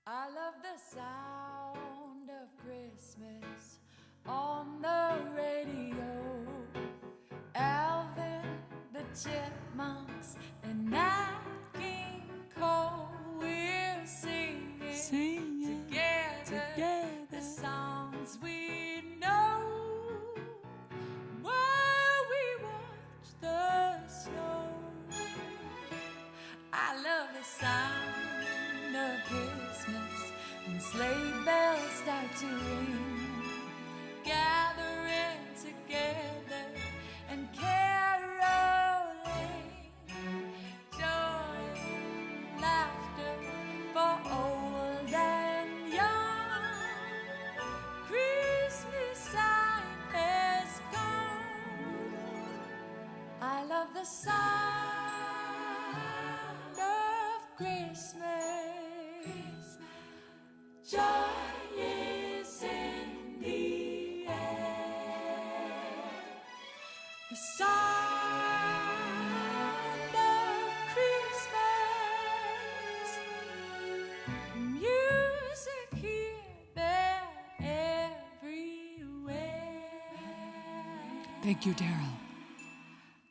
I love the sound of Christmas on the radio. Alvin, the chipmunks, and Nat King Cole, we're singing together the songs we know while we watch the snow. I love the sound of Christmas when sleigh bells start to ring, gathering together and caroling, joy and laughter for old and young. Christmas time has come. I love the sound of Christmas. Joy is in the air. The sound of Christmas. Music here, there, everywhere. Thank you, Daryl.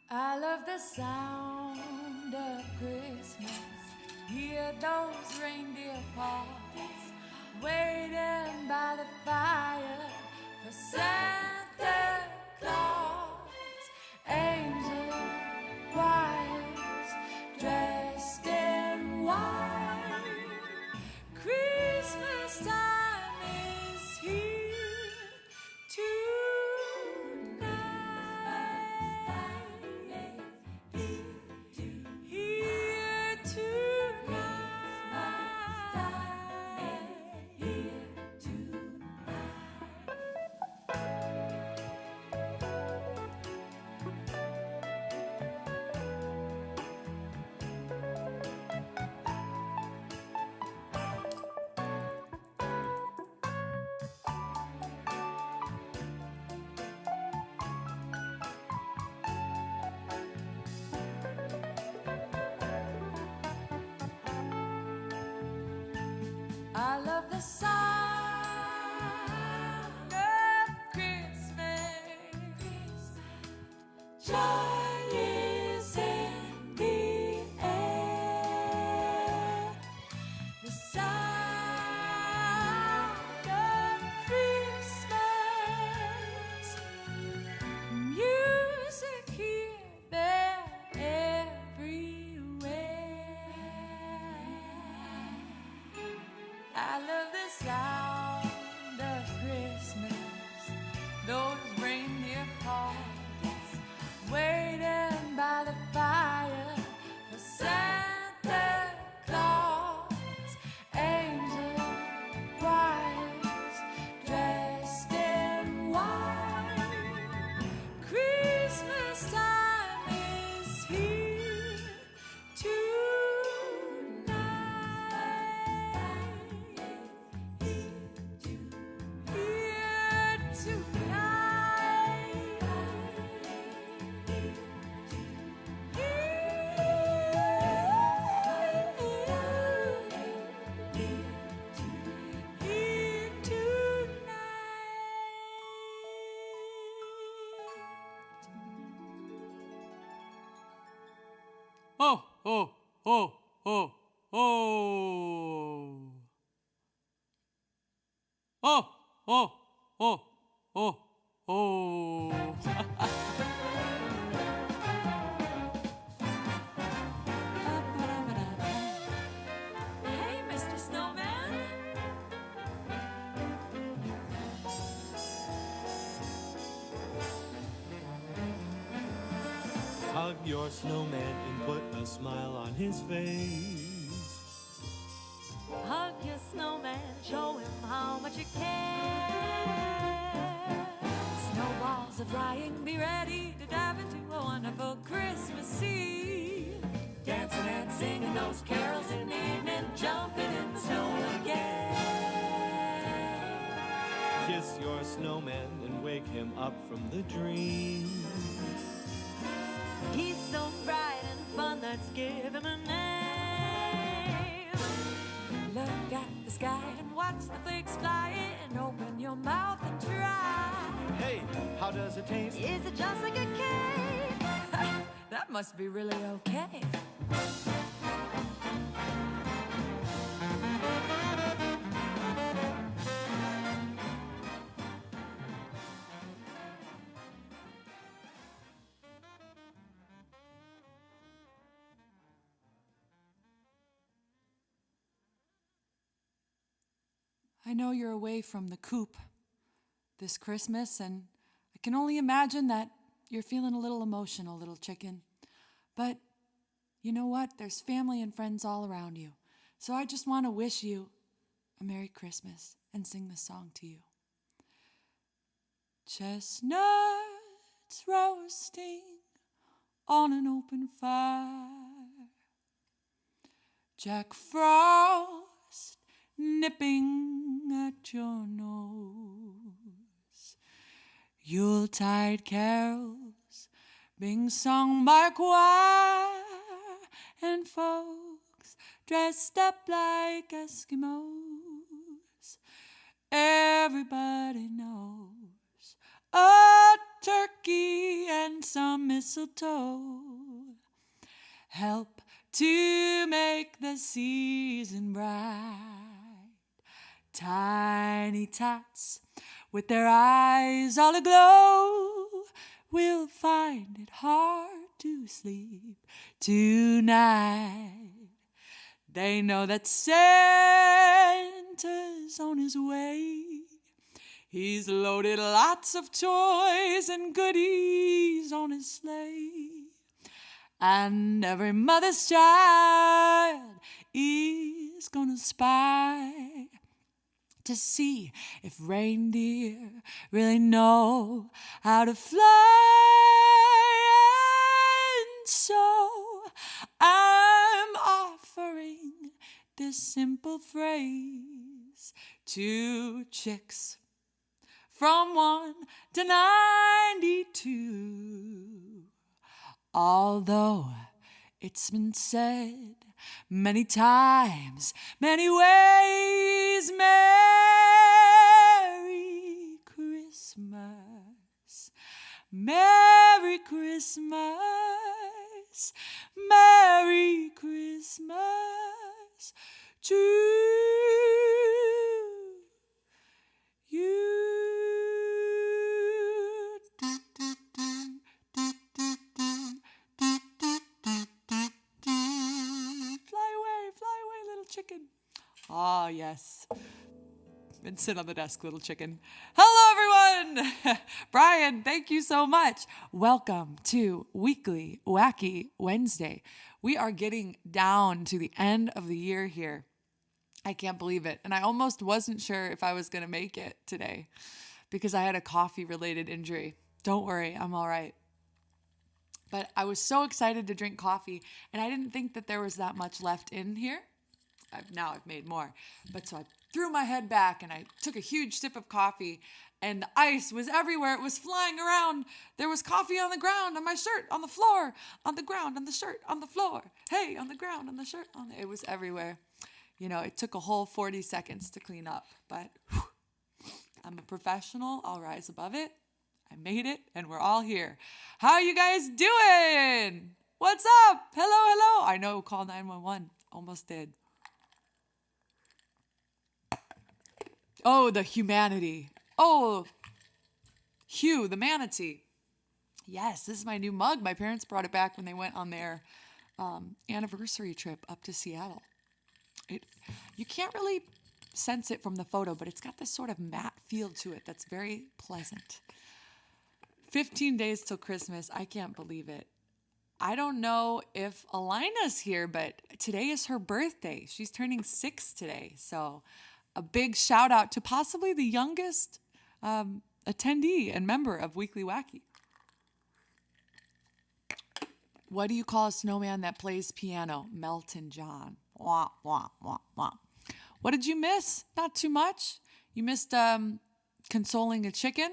I love the sound of Christmas. Hear those reindeer paws waiting by the fire for Santa Claus. Angel choirs dressed in white. Christmas time is here tonight. Here tonight. I love the sound of Christmas. Joy is in the air. The sound of Christmas. Music here, there, everywhere. I love the sound of Christmas. Those reindeer paws waiting by the fire for Santa Claus. Angel choirs dressed in white. Christmas time is here tonight. Here tonight. Here tonight. Oh, oh, oh, oh, oh. Oh, oh, oh, oh, oh. Hey, Mr. Snowman. Hug your snowman and put a smile on his face. Hug your snowman, show him how much you care. Snowballs are flying, be ready to dive into a wonderful Christmas Eve. Dancing and singing those carols in the evening, jumping in the snow again. Kiss your snowman and wake him up from the dream. He's so bright and fun, let's give him a name. Look at the sky and watch the flakes fly and open your mouth and try. Hey, how does it taste? Is it just like a cake? That must be really okay. I know you're away from the coop this Christmas, and I can only imagine that you're feeling a little emotional, little chicken. But you know what? There's family and friends all around you. So I just want to wish you a Merry Christmas and sing this song to you. Chestnuts roasting on an open fire. Jack Frost nipping at your nose. Yuletide carols being sung by choir and folks dressed up like Eskimos. Everybody knows a turkey and some mistletoe help to make the season bright. Tiny tots with their eyes all aglow will find it hard to sleep tonight. They know that Santa's on his way. He's loaded lots of toys and goodies on his sleigh. And every mother's child is gonna spy to see if reindeer really know how to fly. And so I'm offering this simple phrase to chicks from 1 to 92. Although it's been said many times, many ways, Merry Christmas, Merry Christmas, Merry Christmas to you. Fly away, little chicken. Ah, yes. And sit on the desk, little chicken. Hello, everyone. Brian, thank you so much. Welcome to Weekly Wacky Wednesday. We are getting down to the end of the year here. I can't believe it. And I almost wasn't sure if I was going to make it today because I had a coffee-related injury. Don't worry, I'm all right. But I was so excited to drink coffee, and I didn't think that there was that much left in here. Now I've made more. But so I threw my head back, and I took a huge sip of coffee, and the ice was everywhere. It was flying around. There was coffee on the ground, on my shirt, on the floor, on the ground, on the shirt, on the floor. Hey, on the ground, on the shirt. It was everywhere. You know, it took a whole 40 seconds to clean up, but whew, I'm a professional. I'll rise above it. I made it, and we're all here. How you guys doing? What's up? Hello. I know, call 911. Almost did. Oh, the humanity. Oh, Hugh, the manatee. Yes, this is my new mug. My parents brought it back when they went on their anniversary trip up to Seattle. You can't really sense it from the photo, but it's got this sort of matte feel to it that's very pleasant. 15 days till Christmas. I can't believe it. I don't know if Alina's here, but today is her birthday. She's turning 6 today. So a big shout out to possibly the youngest attendee and member of Weekly Wacky. What do you call a snowman that plays piano? Melton John. Wah, wah, wah, wah. What did you miss? Not too much. You missed consoling a chicken,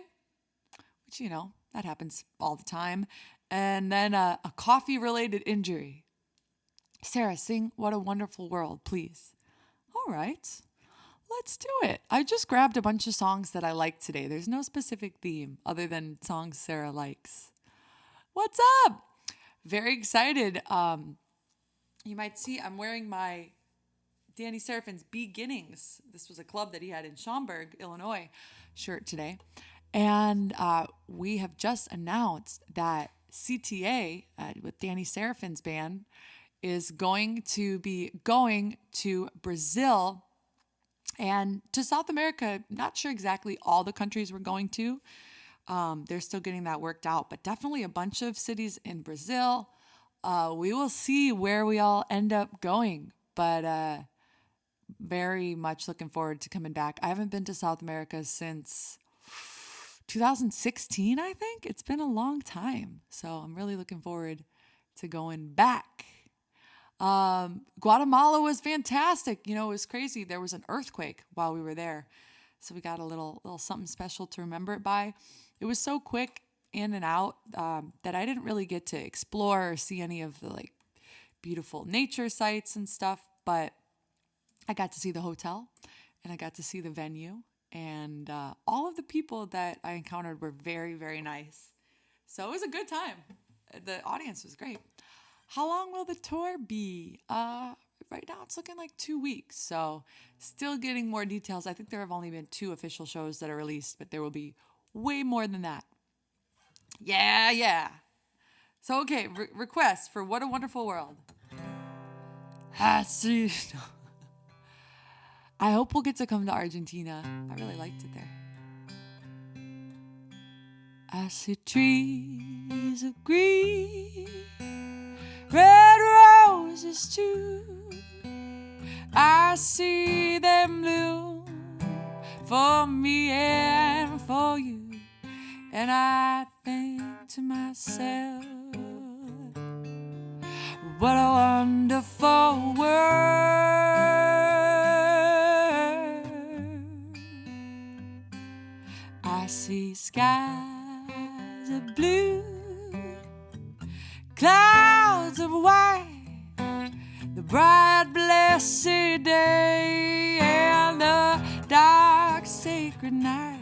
which, you know, that happens all the time. And then a coffee-related injury. Sarah, sing What a Wonderful World, please. All right. let's do it. I just grabbed a bunch of songs that I like today. There's no specific theme other than songs Sarah likes. What's up? Very excited. You might see I'm wearing my Danny Serafin's Beginnings. This was a club that he had in Schaumburg, Illinois, shirt today. And we have just announced that CTA with Danny Serafin's band is going to be going to Brazil and to South America. Not sure exactly all the countries we're going to. They're still getting that worked out, but definitely a bunch of cities in Brazil. We will see where we all end up going, but very much looking forward to coming back. I haven't been to South America since 2016, I think. It's been a long time, so I'm really looking forward to going back. Guatemala was fantastic. You know, it was crazy. There was an earthquake while we were there, so we got a little something special to remember it by. It was so quick in and out that I didn't really get to explore or see any of the like beautiful nature sites and stuff, but I got to see the hotel and I got to see the venue, and all of the people that I encountered were very, very nice. So it was a good time. The audience was great. How long will the tour be? Right now it's looking like 2 weeks, so still getting more details. I think there have only been 2 official shows that are released, but there will be way more than that. Yeah. So, okay, request for What a Wonderful World. I see. I hope we'll get to come to Argentina. I really liked it there. I see trees of green, red roses too. I see them bloom for me and for you. And I think to myself, what a wonderful world. I see skies of blue, clouds of white, the bright blessed day and the dark sacred night.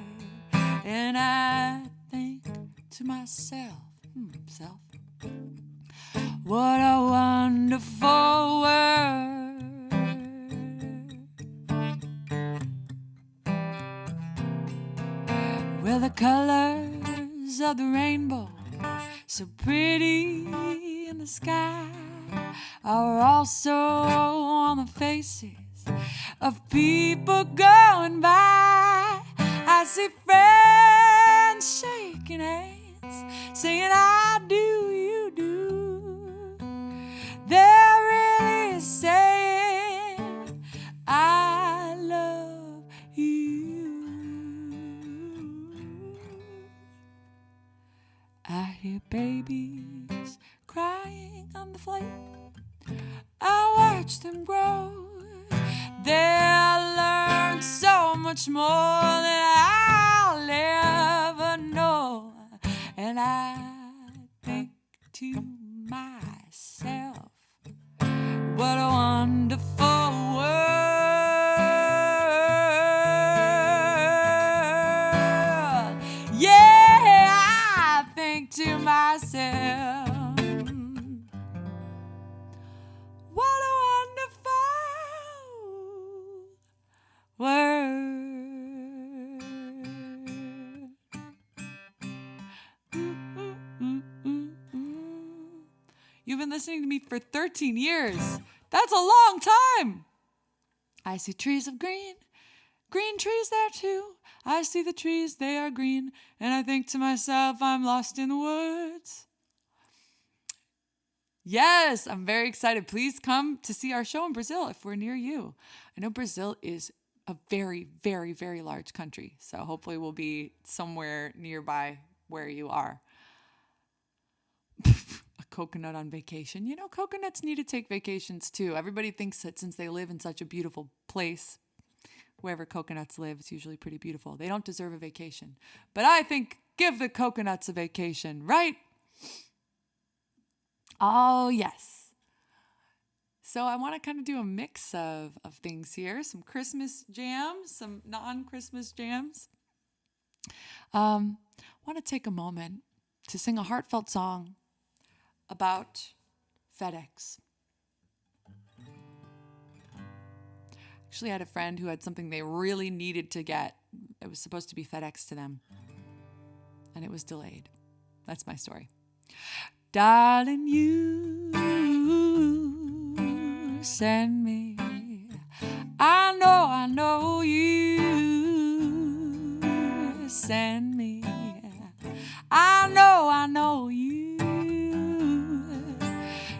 And I think to myself, what a wonderful world. Where the colors of the rainbow, so pretty in the sky, are also on the faces of people going by. I see friends shaking hands, saying I do, you do. They're really saying I love you. I hear babies crying on the flight. I watch them grow. They'll learn so much more than I'll ever know. And I think to myself, what a wonderful world. Yeah, I think to myself, what a wonderful world. You've been listening to me for 13 years. That's a long time. I see trees of green, green trees there too. I see the trees, they are green, and I think to myself, I'm lost in the woods. Yes, I'm very excited. Please come to see our show in Brazil if we're near you. I know Brazil is a very, very, very large country, so hopefully we'll be somewhere nearby where you are. A coconut on vacation. You know, coconuts need to take vacations too. Everybody thinks that since they live in such a beautiful place, wherever coconuts live, it's usually pretty beautiful. They don't deserve a vacation. But I think give the coconuts a vacation, right? Oh, yes. So I want to kind of do a mix of things here, some Christmas jams, some non-Christmas jams. I want to take a moment to sing a heartfelt song about FedEx. Actually, I had a friend who had something they really needed to get. It was supposed to be FedEx to them, and it was delayed. That's my story. Darling, you send me. I know you send me. I know you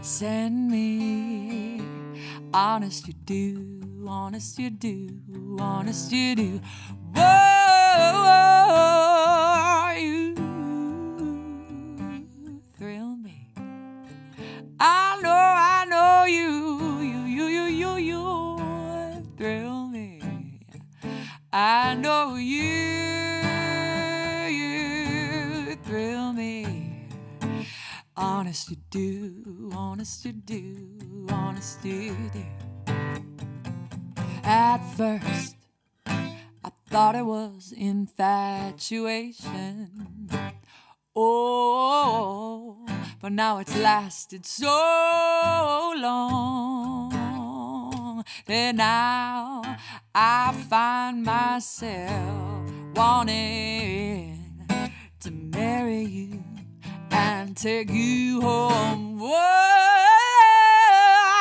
send me. Honest you do, honest you do, honest you do. Whoa, you thrill me. I know you thrill me. I know you thrill me. Honest you do, honest you do, honest you do. At first, I thought it was infatuation. Oh, but now it's lasted so long that now I find myself wanting to marry you and take you home. Whoa,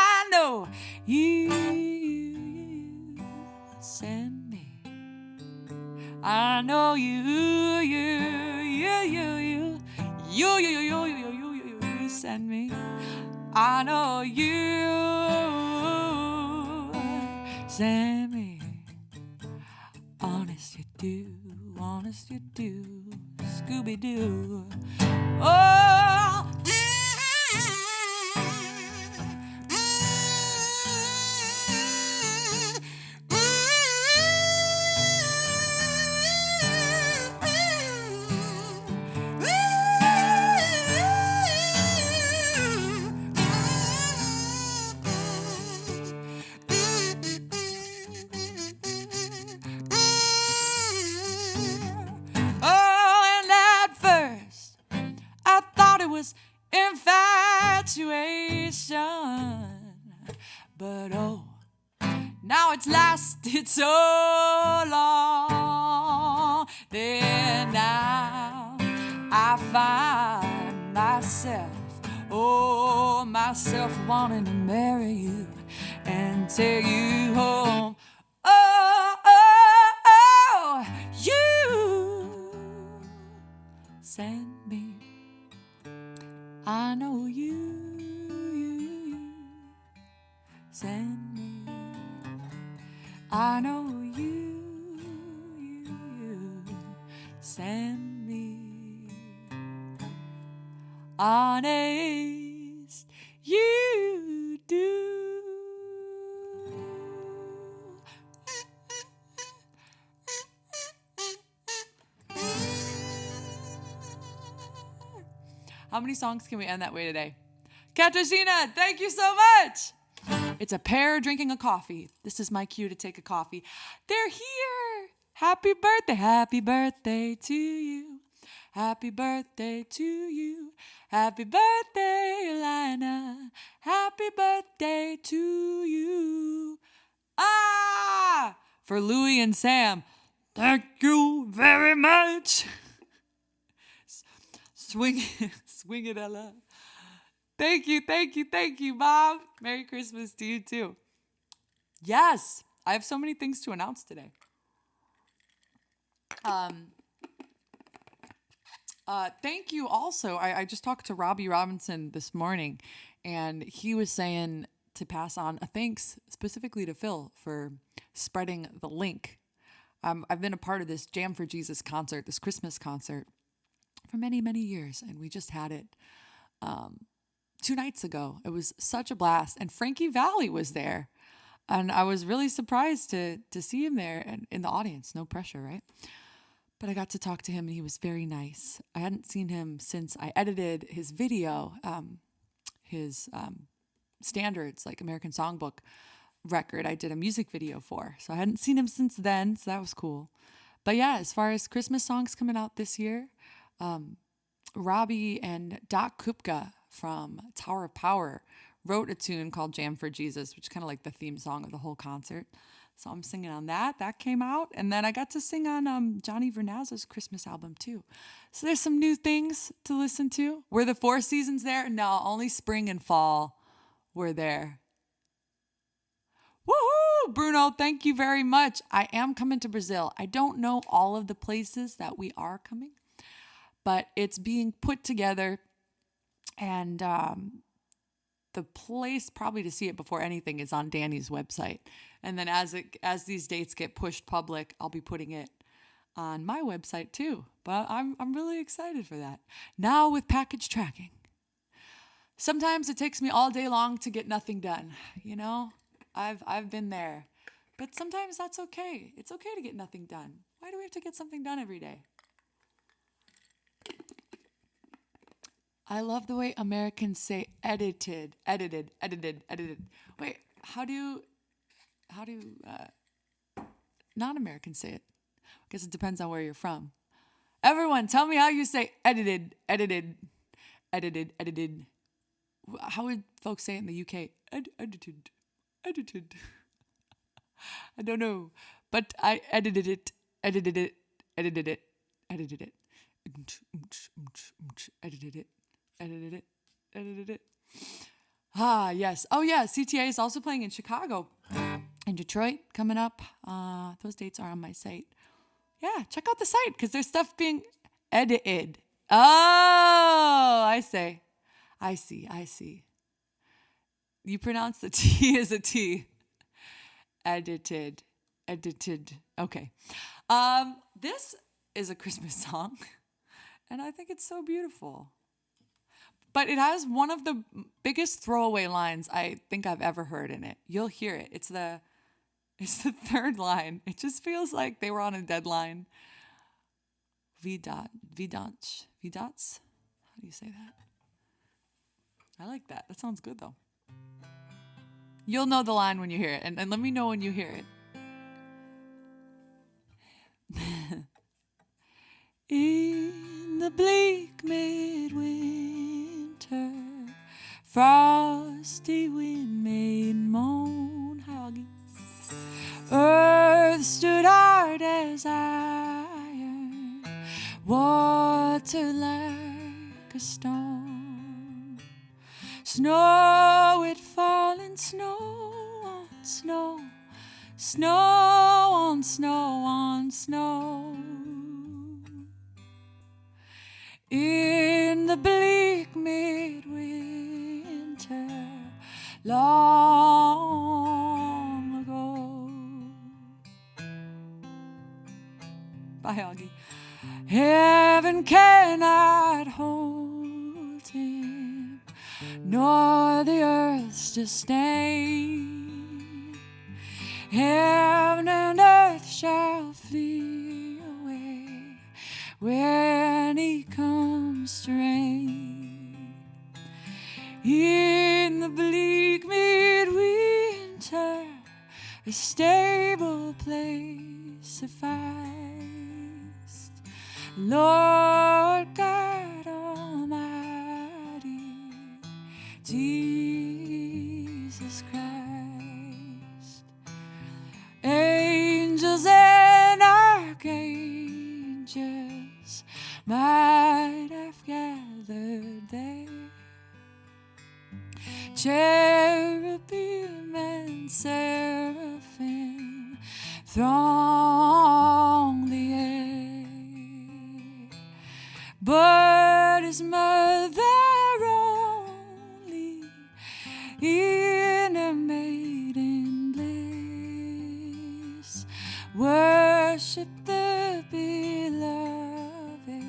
I know you send me. I know you send me. I know you send me. Honest you do, honest you do, Scooby-Doo. Oh, and at first I thought it was infatuation, but oh, now it's lasted so long. Then now I find myself wanting to marry you and take you home. Oh, you send me. I know you send me. I know you send me. Honest, you do. How many songs can we end that way today? Katarzyna, thank you so much. It's a pair drinking a coffee. This is my cue to take a coffee. They're here. Happy birthday to you. Happy birthday to you. Happy birthday, Lina. Happy birthday to you. Ah! For Louie and Sam, thank you very much. Swing it, Ella. Thank you, Mom. Merry Christmas to you, too. Yes, I have so many things to announce today. Thank you also. I just talked to Robbie Robinson this morning, and he was saying to pass on a thanks specifically to Phil for spreading the link. I've been a part of this Jam for Jesus concert, this Christmas concert, for many, many years, and we just had it 2 nights ago. It was such a blast, and Frankie Valli was there, and I was really surprised to see him there and in the audience. No pressure, right? But I got to talk to him, and he was very nice. I hadn't seen him since I edited his video, his standards, like American Songbook record, I did a music video for. So I hadn't seen him since then, so that was cool. But yeah, as far as Christmas songs coming out this year, Robbie and Doc Kupka from Tower of Power wrote a tune called Jam for Jesus, which is kind of like the theme song of the whole concert. So I'm singing on that. That came out. And then I got to sing on Johnny Vernazza's Christmas album too. So there's some new things to listen to. Were the 4 seasons there? No, only spring and fall were there. Woohoo! Bruno, thank you very much. I am coming to Brazil. I don't know all of the places that we are coming, but it's being put together. And the place probably to see it before anything is on Danny's website. And then as these dates get pushed public, I'll be putting it on my website too. But I'm really excited for that. Now with package tracking. Sometimes it takes me all day long to get nothing done, you know? I've been there. But sometimes that's okay. It's okay to get nothing done. Why do we have to get something done every day? I love the way Americans say edited. Wait, how do non-Americans say it? I guess it depends on where you're from. Everyone, tell me how you say edited. How would folks say it in the UK? Edited. I don't know, but I edited it. Edited it. Ah, yes. Oh, yeah. CTA is also playing in Chicago and Detroit coming up. Those dates are on my site. Yeah, check out the site because there's stuff being edited. Oh, I see. You pronounce the T as a T. Edited. Okay. This is a Christmas song, and I think it's so beautiful. But it has one of the biggest throwaway lines I think I've ever heard in it. You'll hear it. It's the third line. It just feels like they were on a deadline. Vidats. How do you say that? I like that. That sounds good, though. You'll know the line when you hear it, and let me know when you hear it. In the bleak midwinter, frosty wind made moan. Hi, Augie. Earth stood hard as iron, water like a stone. Snow it falling, snow on snow, snow on snow on snow. In the bleak midwinter, long ago. Bye, Augie. Heaven cannot hold him, nor the earth's disdain. Heaven and earth shall flee away when he comes to reign. In the bleak midwinter, a stable place sufficed. Lord God Almighty, Jesus Christ. Angels and archangels might have gathered there. Cherubim and seraphim throng the air, but his mother only in her maiden bliss worship the beloved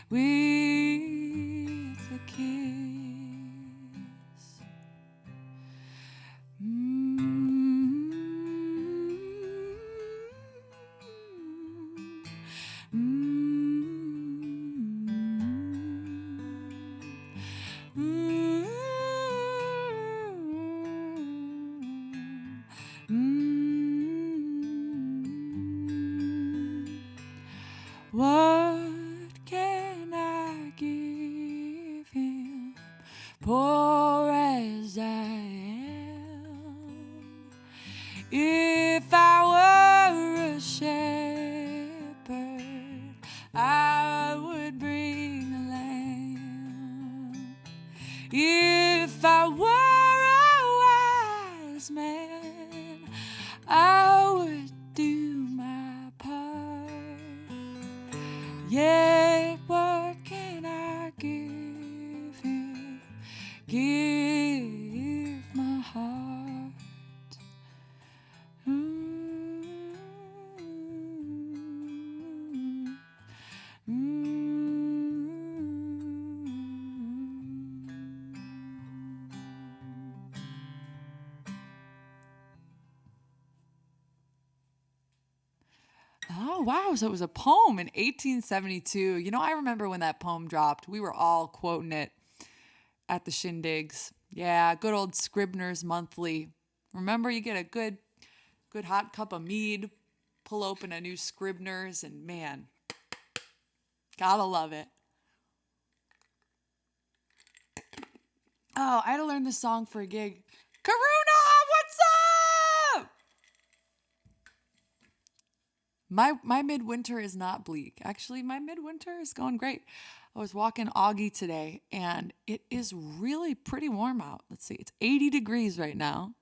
with a kiss. If I were a shepherd, I would bring a lamb. If I were a wise man, I would do my part. Yet what can I give him? Give my heart. Oh, wow. So it was a poem in 1872. You know, I remember when that poem dropped, we were all quoting it at the shindigs. Yeah, good old Scribner's Monthly. Remember, you get a good hot cup of mead, pull open a new Scribner's, and man, gotta love it. Oh, I had to learn this song for a gig. Karuna, what's up? My midwinter is not bleak. Actually, my midwinter is going great. I was walking Augie today, and it is really pretty warm out. Let's see, it's 80 degrees right now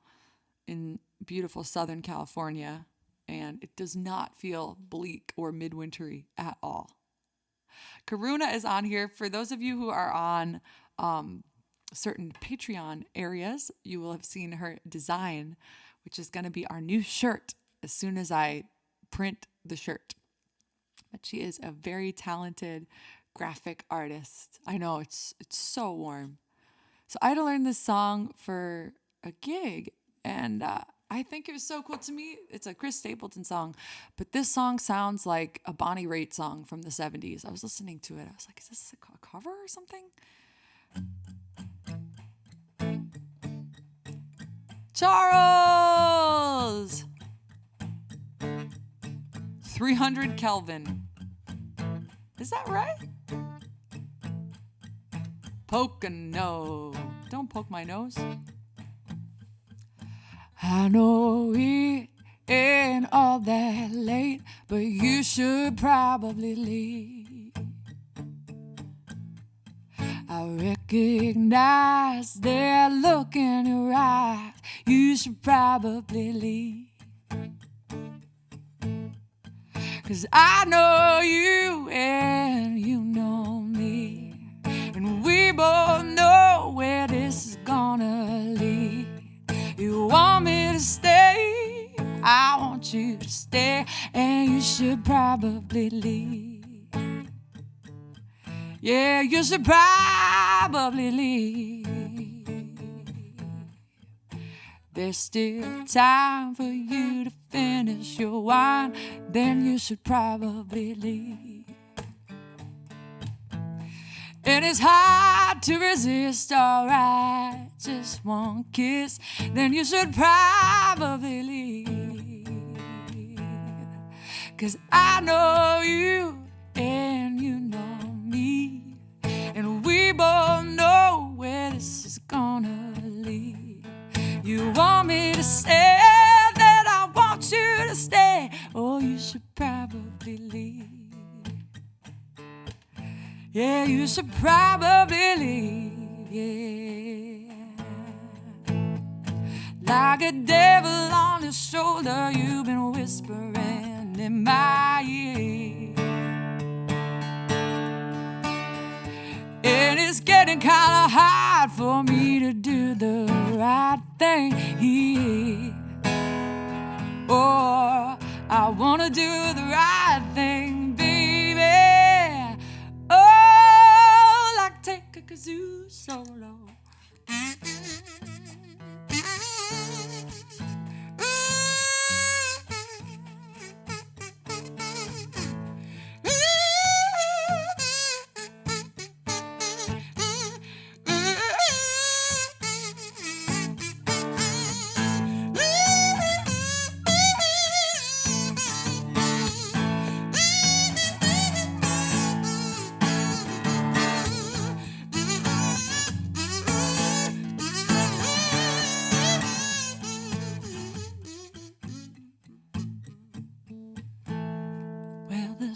in beautiful Southern California, and it does not feel bleak or midwintery at all. Karuna is on here. For those of you who are on certain Patreon areas, you will have seen her design, which is going to be our new shirt as soon as I print the shirt. But she is a very talented graphic artist. I know, it's so warm. So I had to learn this song for a gig, and I think it was so cool. To me, it's a Chris Stapleton song, but this song sounds like a Bonnie Raitt song from the 70s. I was listening to it. I was like, is this a cover or something? Charles! 300 Kelvin. Is that right? Poke a nose. Don't poke my nose. I know it ain't all that late, but you should probably leave. I recognize that look in your eyes. You should probably leave. 'Cause I know you and you know me, and we both know where this is gonna lead. You want me to stay, I want you to stay, and you should probably leave. Yeah, you should probably leave. There's still time for you to finish your wine, then you should probably leave. And it's hard to resist, alright, just one kiss, then you should probably leave. 'Cause I know you and you know me, and we both know where this is gonna lead. You want me to stay, then I want you to stay, or you should probably leave. Yeah, you should probably leave, yeah. Like a devil on your shoulder, you've been whispering in my ear. And it's getting kinda hard for me to do the right thing here. Or I wanna do the right thing, baby. Oh, like take a kazoo solo.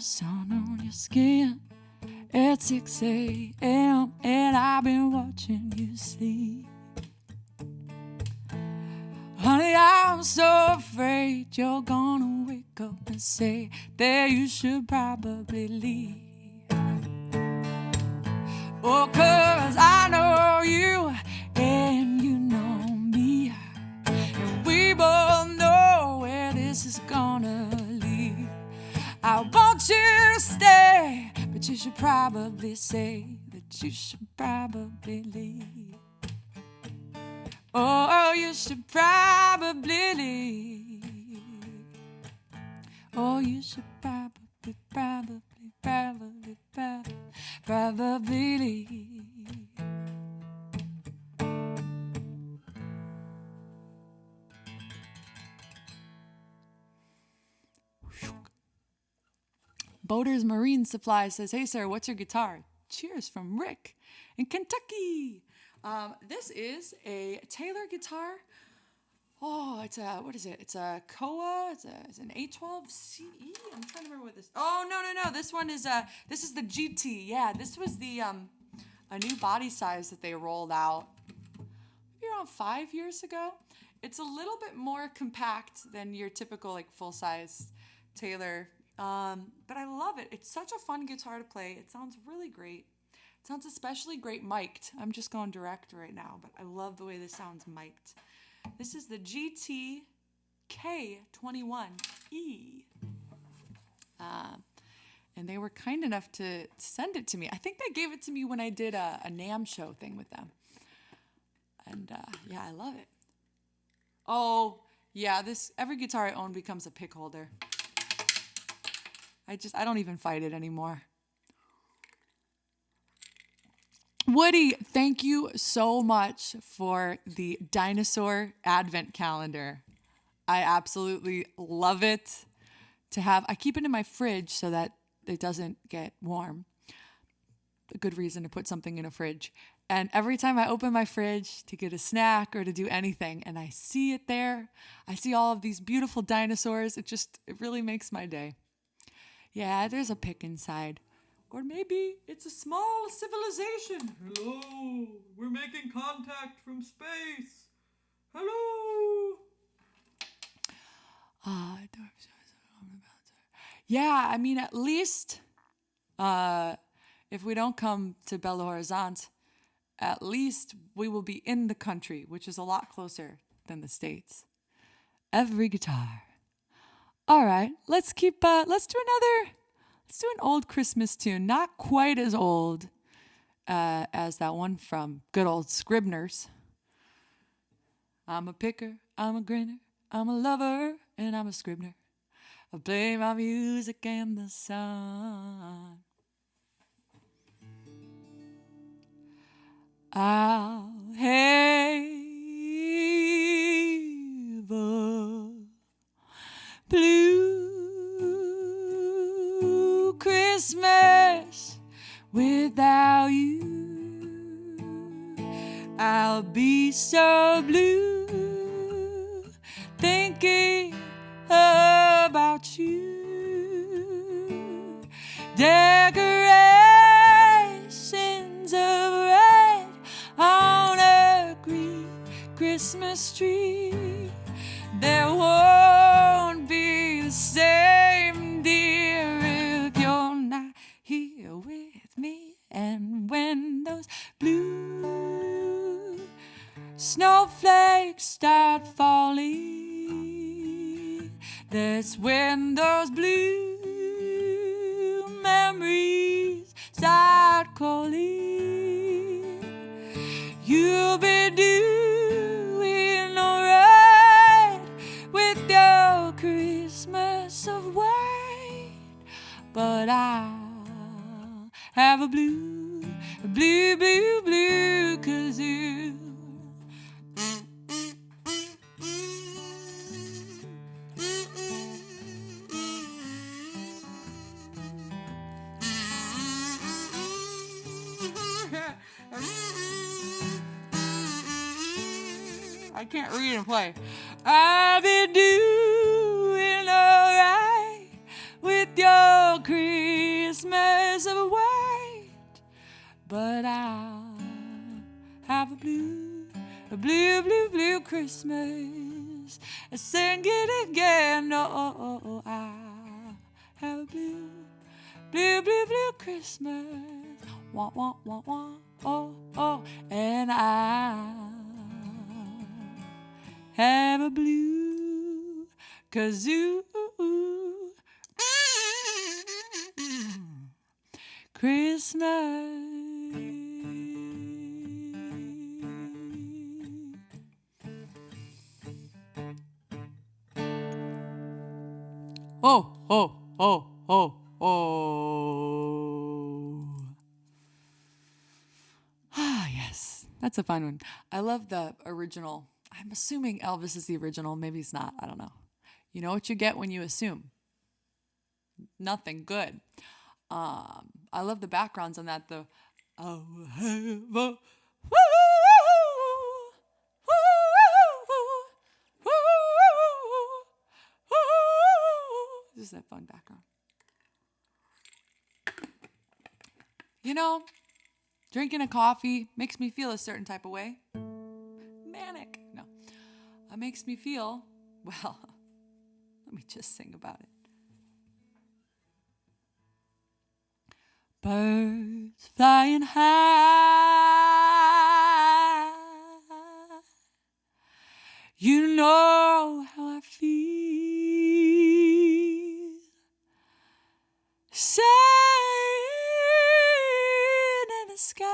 the sun on your skin. It's 6 a.m. and I've been watching you sleep. Honey, I'm so afraid you're gonna wake up and say that you should probably leave. Oh, 'cause I know you and you know me, and we both know where this is gonna lead. I want you to stay, but you should probably say that you should probably leave. Oh, you should probably leave. Oh, you should probably leave. Boater's Marine Supply says, "Hey, sir, what's your guitar?" Cheers from Rick in Kentucky. This is a Taylor guitar. Oh, it's a, what is it? It's a Koa. It's an A12CE. I'm trying to remember what this. Oh, no. This one is this is the GT. Yeah, this was the a new body size that they rolled out maybe around 5 years ago. It's a little bit more compact than your typical like full size Taylor. But I love it. It's such a fun guitar to play. It sounds really great. It sounds especially great mic'd. I'm just going direct right now, but I love the way this sounds mic'd. This is the GT K21E. And they were kind enough to send it to me. I think they gave it to me when I did a NAMM show thing with them. And yeah, I love it. Oh, yeah, every guitar I own becomes a pick holder. I don't even fight it anymore. Woody, thank you so much for the dinosaur advent calendar. I absolutely love it to have. I keep it in my fridge so that it doesn't get warm. A good reason to put something in a fridge. And every time I open my fridge to get a snack or to do anything and I see it there, I see all of these beautiful dinosaurs. It really makes my day. Yeah, there's a pick inside. Or maybe it's a small civilization. Hello, we're making contact from space. Hello. Yeah, I mean, at least if we don't come to Belo Horizonte, at least we will be in the country, which is a lot closer than the States. Every guitar. All right, let's do an old Christmas tune. Not quite as old as that one from good old Scribner's. I'm a picker, I'm a grinner, I'm a lover, and I'm a Scribner. I play my music in the sun. I'll have a blue Christmas without you. I'll be so blue thinking about you. Decorations of red on a green Christmas tree. There won't be the same, dear, if you're not here with me. And when those blue snowflakes start falling, that's when those blue memories start calling. You'll be doing alright with your Christmas of white, but I'll have a blue, 'cause you. I can't read and play. I'll be doing alright with your Christmas promise of a wait, but I'll have a blue, blue Christmas. Sing it again. Oh, I'll have a blue, blue Christmas. Wah, wah, wah, wah. Oh, and I'll have a blue kazoo Christmas. Oh, oh, oh, oh, oh. Ah, yes. That's a fun one. I love the original. I'm assuming Elvis is the original. Maybe he's not. I don't know. You know what you get when you assume? Nothing good. I love the backgrounds on that. The oh, have a just that fun background. You know, drinking a coffee makes me feel a certain type of way. Manic. No. It makes me feel, well, let me just sing about it. Birds flying high, you know how I feel. Sun in the sky,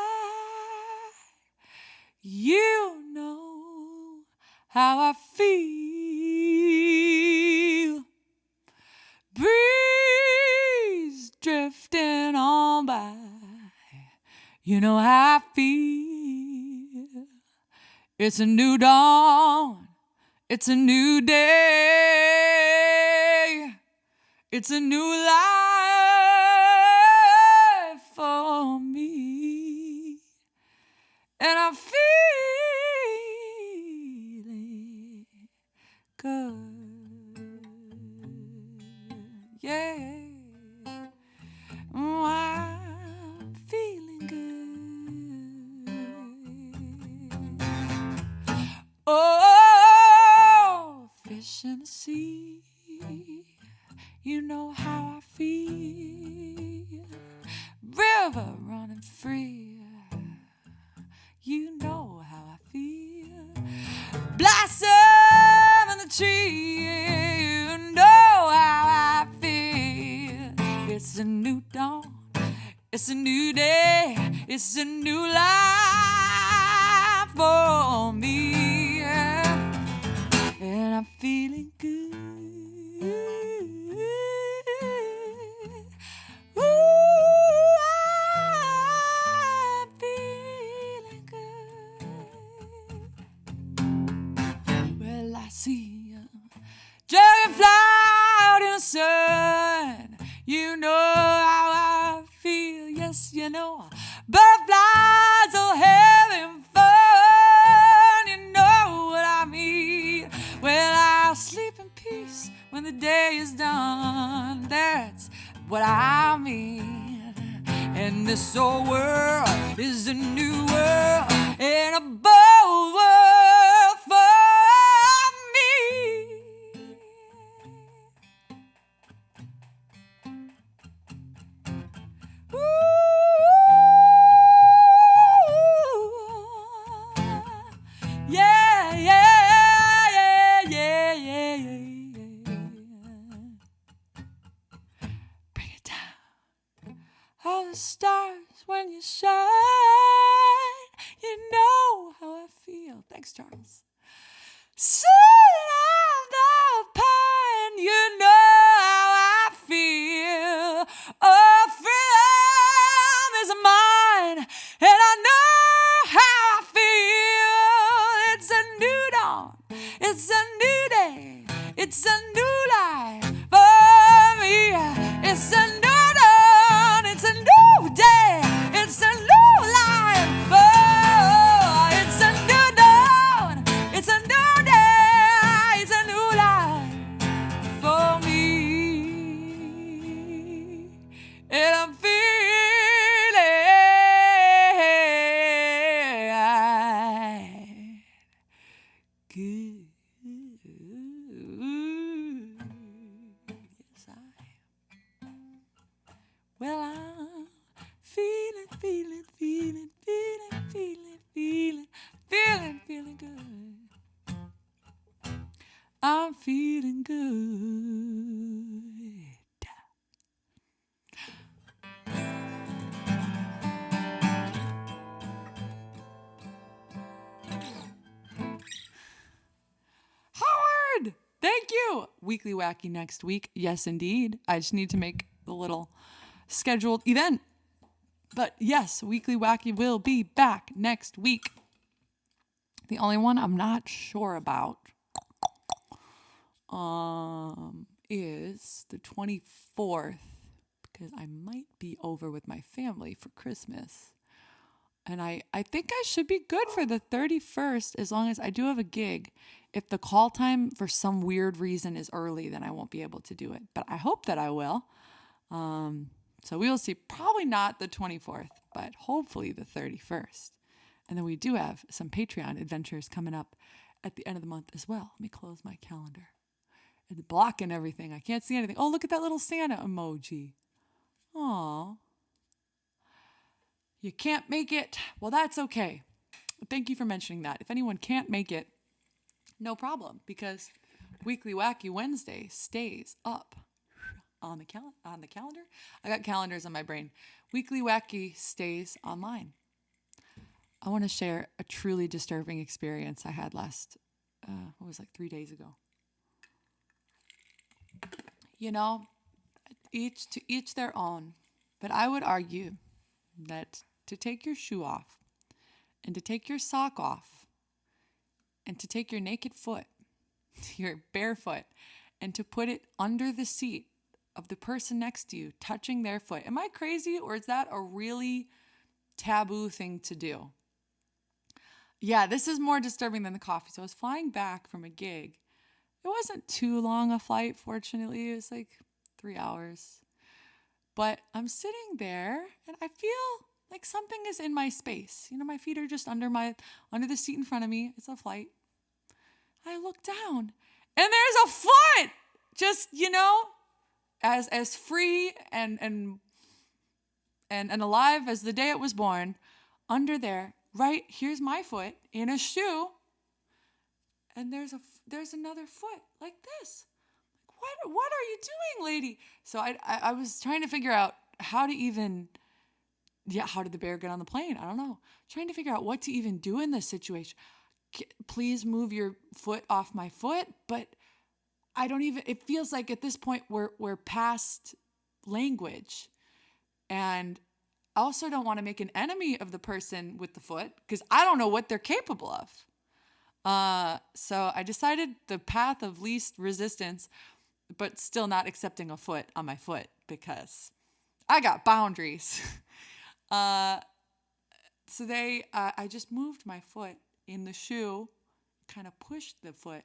you know how I feel. Breeze drifting on by, you know how I feel. It's a new dawn, it's a new day, it's a new life for me, and I'm feeling good. Yeah, I'm feeling good. Oh, fish in the sea, you know how I feel. River running free, you know how I feel. Blossom in the tree, you know how I feel. It's a new dawn, it's a new day, it's a new life for me, and I'm feeling good. Ooh, I'm feeling good. Well, I see a dragonfly out in the sun. You know how I feel. Yes, you know. Butterflies are having fun. You know what I mean. Well, I'll sleep in peace when the day is done. That's what I mean. And this old world is a new world and a bold world for me. Ooh, yeah, yeah, yeah, yeah, yeah, yeah. Bring it down. All the stars when you shine, you know how I feel. Thanks, Charles. Sitting on the pine, you know how I feel. Oh, freedom is mine, and I know how I feel. It's a new dawn, it's a new day, it's a new life for me. It's a new dawn, it's a new day, it's a new life. Oh, it's a new dawn, it's a new day, it's a new life for me. And I'm feeling good. Yes, I am. Well, I'm feeling good. I'm feeling good. Howard! Thank you! Weekly Wacky next week. Yes, indeed. I just need to make the little scheduled event. But yes, Weekly Wacky will be back next week. The only one I'm not sure about is the 24th, because I might be over with my family for Christmas. And I think I should be good for the 31st as long as I do have a gig. If the call time for some weird reason is early, then I won't be able to do it. But I hope that I will. So we will see. Probably not the 24th, but hopefully the 31st. And then we do have some Patreon adventures coming up at the end of the month as well. Let me close my calendar. It's blocking everything. I can't see anything. Oh, look at that little Santa emoji. Aw. You can't make it. Well, that's okay. Thank you for mentioning that. If anyone can't make it, no problem, because Weekly Wacky Wednesday stays up on the calendar. I got calendars on my brain. Weekly Wacky stays online. I want to share a truly disturbing experience I had last, 3 days ago. You know, to each their own, but I would argue that to take your shoe off and to take your sock off and to take your naked foot, your bare foot, and to put it under the seat of the person next to you, touching their foot. Am I crazy, or is that a really taboo thing to do? Yeah, this is more disturbing than the coffee. So I was flying back from a gig. It wasn't too long a flight, fortunately. It was like 3 hours. But I'm sitting there and I feel like something is in my space. You know, my feet are just under the seat in front of me. It's a flight. I look down and there's a foot, just, as free and alive as the day it was born, under there. Right, here's my foot in a shoe, and there's another foot like this. What are you doing, lady? So I was trying to figure out how did the bear get on the plane? I don't know. Trying to figure out what to even do in this situation. Please move your foot off my foot, but it feels like at this point we're past language. And I also don't want to make an enemy of the person with the foot because I don't know what they're capable of. So I decided the path of least resistance, but still not accepting a foot on my foot because I got boundaries. I just moved my foot in the shoe, kind of pushed the foot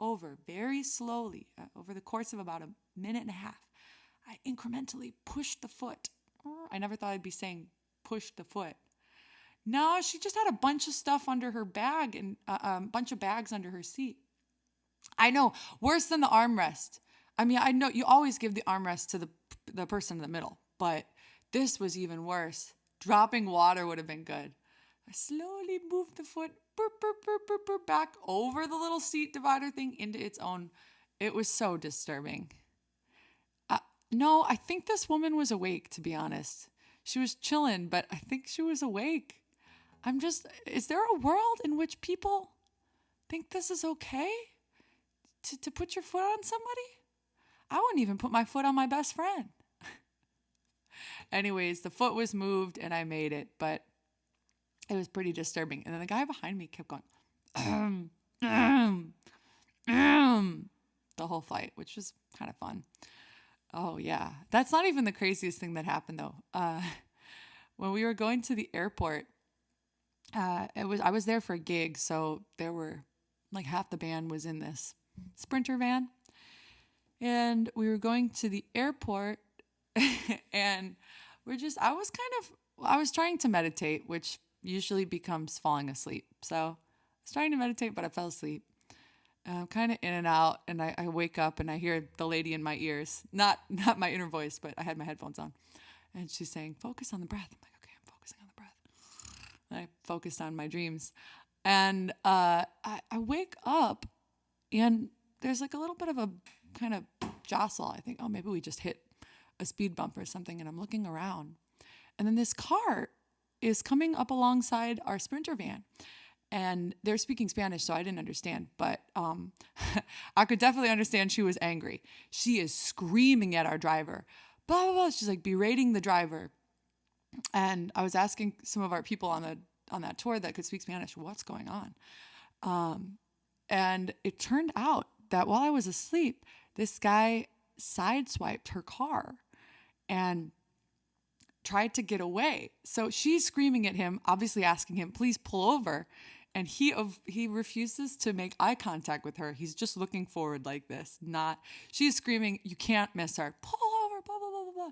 over very slowly over the course of about a minute and a half. I incrementally pushed the foot. I never thought I'd be saying push the foot. No, she just had a bunch of stuff under her bag and a bunch of bags under her seat. I know, worse than the armrest. I mean, I know you always give the armrest to the person in the middle, but this was even worse. Dropping water would have been good. I slowly moved the foot back over the little seat divider thing into its own. It was so disturbing. No, I think this woman was awake, to be honest. She was chilling, but I think she was awake. Is there a world in which people think this is okay? To put your foot on somebody? I wouldn't even put my foot on my best friend. Anyways, the foot was moved and I made it, but it was pretty disturbing. And then the guy behind me kept going, the whole flight, which was kind of fun. Oh, yeah. That's not even the craziest thing that happened, though. When we were going to the airport, I was there for a gig, so there were like half the band was in this Sprinter van. And we were going to the airport and I was trying to meditate, which usually becomes falling asleep. So I was trying to meditate, but I fell asleep. And I'm kind of in and out, and I wake up and I hear the lady in my ears, not my inner voice, but I had my headphones on, and she's saying, "Focus on the breath." I'm like, "Okay, I'm focusing on the breath." And I focused on my dreams, and I wake up, and there's like a little bit of a kind of jostle. I think, oh, maybe we just hit a speed bump or something, and I'm looking around, and then this car is coming up alongside our Sprinter van. And they're speaking Spanish, so I didn't understand. But I could definitely understand she was angry. She is screaming at our driver. Blah, blah, blah. She's like berating the driver. And I was asking some of our people on that tour that could speak Spanish, what's going on? And it turned out that while I was asleep, this guy sideswiped her car and tried to get away. So she's screaming at him, obviously asking him, please pull over. And he refuses to make eye contact with her. He's just looking forward like this. She's screaming, you can't miss her. Pull over, blah, blah, blah, blah, blah.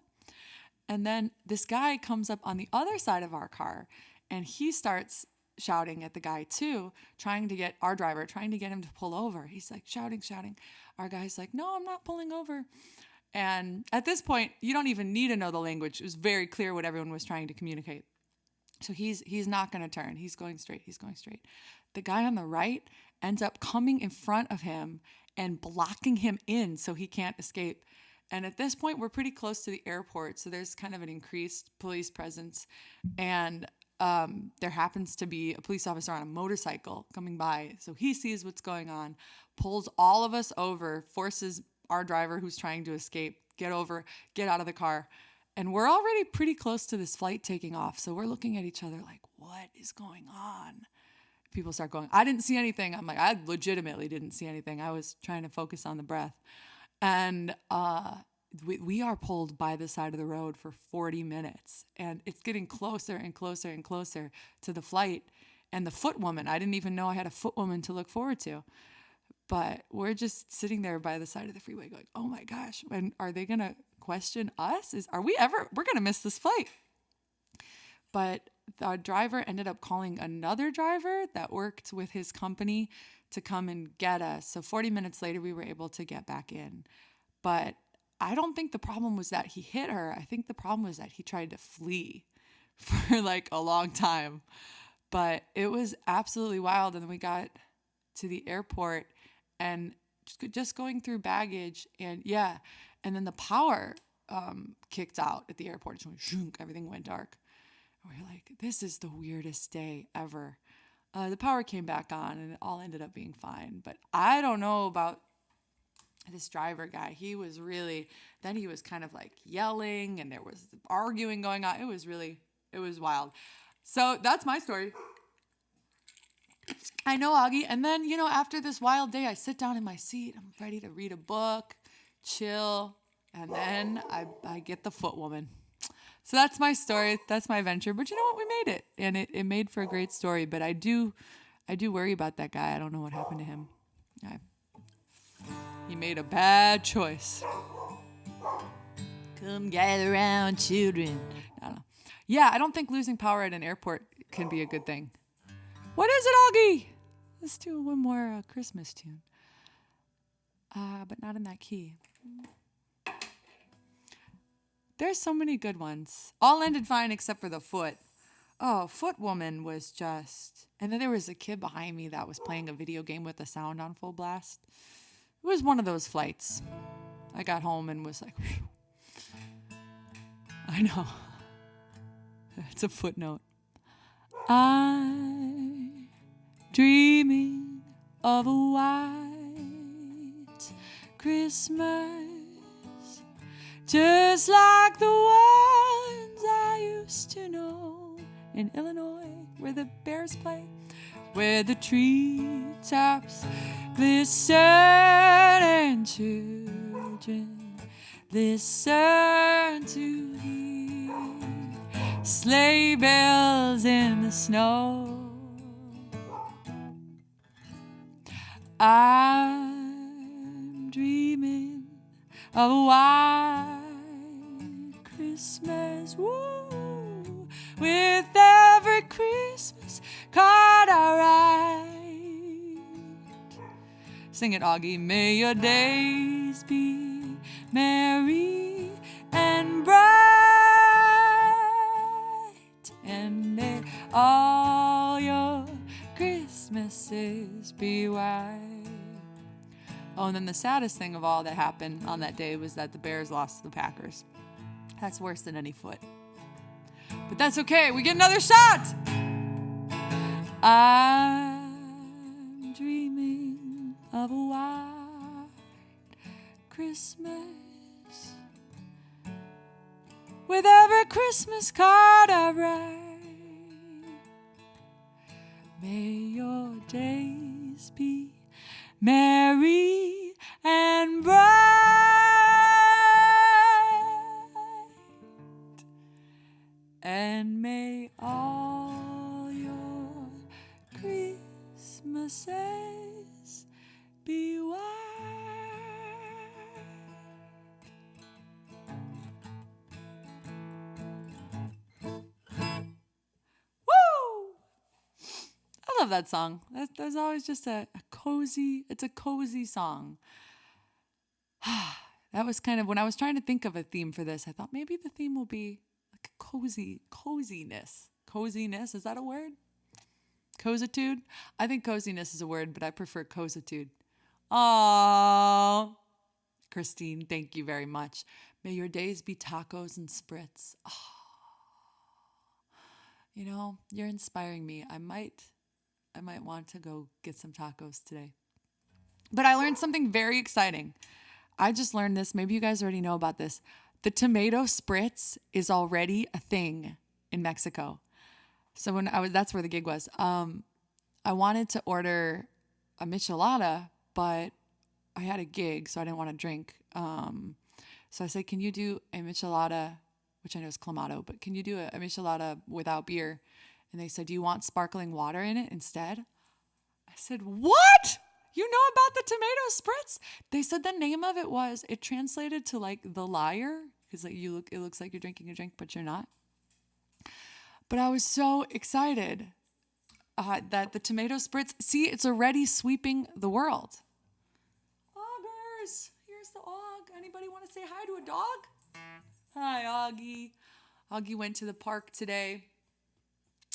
And then this guy comes up on the other side of our car, and he starts shouting at the guy too, trying to get him to pull over. He's like shouting. Our guy's like, no, I'm not pulling over. And at this point, you don't even need to know the language. It was very clear what everyone was trying to communicate. So he's not going to turn. He's going straight. The guy on the right ends up coming in front of him and blocking him in so he can't escape. And at this point, we're pretty close to the airport, so there's kind of an increased police presence. And there happens to be a police officer on a motorcycle coming by. So he sees what's going on, pulls all of us over, forces our driver who's trying to escape, get out of the car. And we're already pretty close to this flight taking off. So we're looking at each other like, what is going on? People start going, I didn't see anything. I'm like, I legitimately didn't see anything. I was trying to focus on the breath. And we are pulled by the side of the road for 40 minutes. And it's getting closer and closer and closer to the flight. And the footwoman, I didn't even know I had a footwoman to look forward to. But we're just sitting there by the side of the freeway going, oh my gosh, and are they going to question us? We're going to miss this flight. But the driver ended up calling another driver that worked with his company to come and get us. So 40 minutes later, we were able to get back in. But I don't think the problem was that he hit her. I think the problem was that he tried to flee for like a long time. But it was absolutely wild. And then we got to the airport and just going through baggage, and then the power kicked out at the airport. Everything went dark. And we were like, this is the weirdest day ever. The power came back on, and it all ended up being fine. But I don't know about this driver guy. He was kind of like yelling, and there was arguing going on. It was wild. So that's my story. I know, Augie. And then, after this wild day, I sit down in my seat. I'm ready to read a book, chill, and then I get the footwoman. So that's my story. That's my adventure. But you know what? We made it, and it made for a great story. But I do worry about that guy. I don't know what happened to him. He made a bad choice. Come gather around, children. I don't know. Yeah, I don't think losing power at an airport can be a good thing. What is it, Augie? Let's do one more Christmas tune. But not in that key. There's so many good ones. All ended fine except for the foot. Oh, Footwoman was just... And then there was a kid behind me that was playing a video game with the sound on full blast. It was one of those flights. I got home and was like... Whew. I know. It's a footnote. I'm dreaming of a white Christmas, just like the ones I used to know in Illinois, where the bears play, where the treetops glisten and children listen to hear sleigh bells in the snow. I'm dreaming of a white Christmas, woo, with every Christmas card I write, Sing it, Augie. May your days be merry and bright, and may all your Christmases be white. Oh, and then the saddest thing of all that happened on that day was that the Bears lost to the Packers. That's worse than any foot. But that's okay. We get another shot. I'm dreaming of a white Christmas with every Christmas card I write. May your days be merry and bright, and may all your Christmases be white. Woo! I love that song. There's always just a cozy song. That was kind of, when I was trying to think of a theme for this, I thought maybe the theme will be like a coziness. Coziness, is that a word? Cositude? I think coziness is a word, but I prefer cositude. Oh, Christine, thank you very much. May your days be tacos and spritz. Oh. You know, you're inspiring me. I might want to go get some tacos today. But I learned something very exciting. I just learned this. Maybe you guys already know about this. The tomato spritz is already a thing in Mexico. So that's where the gig was. I wanted to order a michelada, but I had a gig, so I didn't want to drink. So I said, can you do a michelada, which I know is clamato, but can you do a michelada without beer? And they said, do you want sparkling water in it instead? I said, what? You know about the tomato spritz? They said the name of it translated to like the liar, because like it looks like you're drinking a drink, but you're not. But I was so excited that the tomato spritz, see, it's already sweeping the world. Augers, here's the Aug. Anybody want to say hi to a dog? Hi, Augie. Augie went to the park today.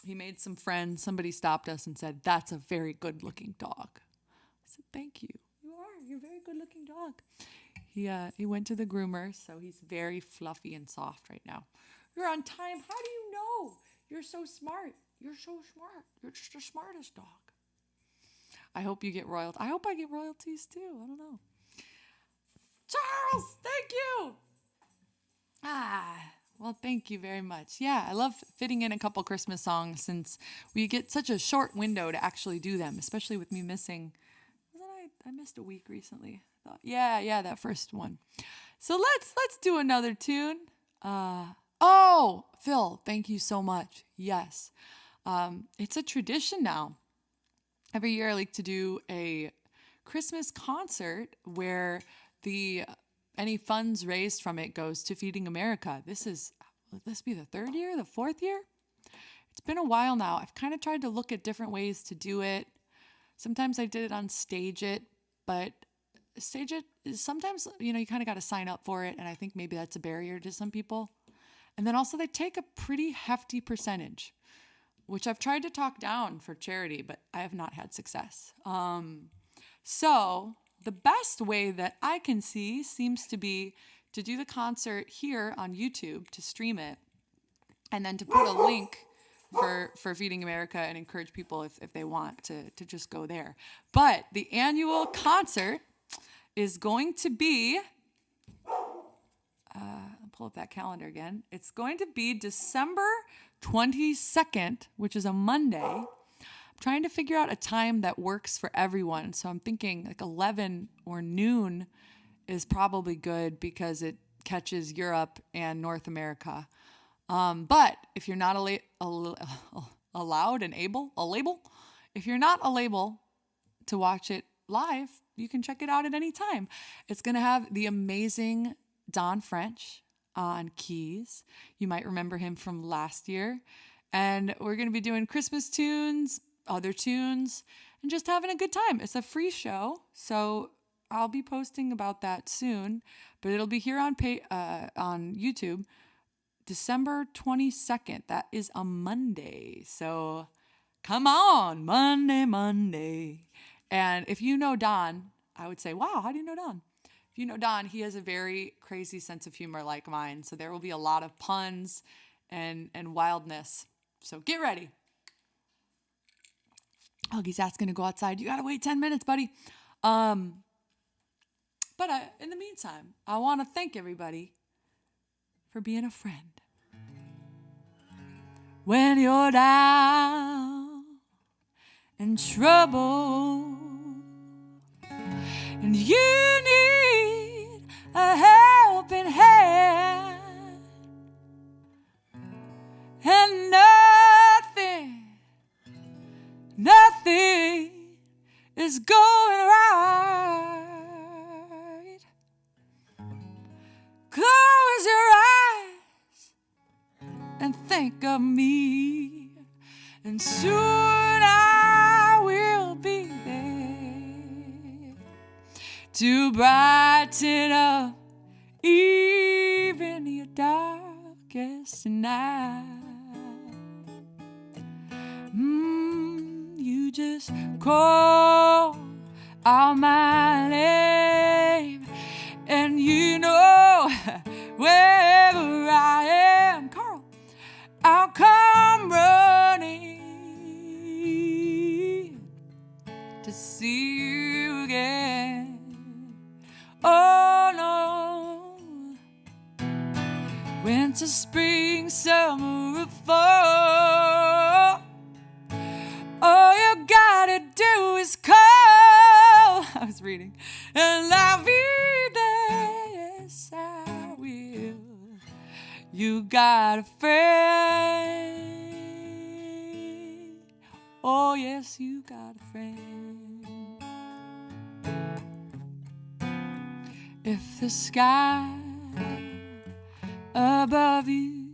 He made some friends. Somebody stopped us and said, that's a very good-looking dog. I said, thank you. You're a very good-looking dog. He went to the groomer, so he's very fluffy and soft right now. You're on time. How do you know? You're so smart. You're so smart. You're just the smartest dog. I hope you get royalties. I hope I get royalties too. I don't know. Charles, thank you. Well, thank you very much. Yeah, I love fitting in a couple Christmas songs since we get such a short window to actually do them, especially with me missing. I missed a week recently. I thought, yeah, that first one. So let's do another tune. Oh, Phil, thank you so much. Yes. It's a tradition now. Every year I like to do a Christmas concert where any funds raised from it goes to Feeding America. Will this be the third year, the fourth year? It's been a while now. I've kind of tried to look at different ways to do it. Sometimes I did it on Stage It, but Stage It is sometimes, you kind of got to sign up for it. And I think maybe that's a barrier to some people. And then also they take a pretty hefty percentage, which I've tried to talk down for charity, but I have not had success. So the best way that I can see seems to be to do the concert here on YouTube, to stream it, and then to put a link for Feeding America and encourage people if they want to just go there. But the annual concert is going to be, I'll pull up that calendar again. It's going to be December 22nd, which is a Monday. I'm trying to figure out a time that works for everyone. So I'm thinking like 11 or noon is probably good because it catches Europe and North America. But if you're not allowed and able, if you're not able to watch it live, you can check it out at any time. It's going to have the amazing Don French on keys. You might remember him from last year. And we're going to be doing Christmas tunes, other tunes, and just having a good time. It's a free show, so I'll be posting about that soon, but it'll be here on YouTube December 22nd. That is a Monday. So come on, Monday. And if you know Don, I would say, wow, how do you know Don? If you know Don, he has a very crazy sense of humor like mine. So there will be a lot of puns and wildness. So get ready. Huggy's asking to go outside. You got to wait 10 minutes, buddy. But in the meantime, I want to thank everybody for being a friend. When you're down in trouble and you need a helping hand, and nothing is going right, close your eyes and think of me, and soon I will be there to brighten up even your darkest night. You just call out my name, and you know wherever I am, Carl, I'll come running to see you again. Oh no, winter, spring, summer, or fall, all you gotta do is call. I was reading, and I'll be there. Yes, I will. You got a friend. Oh, yes, you got a friend. If the sky above you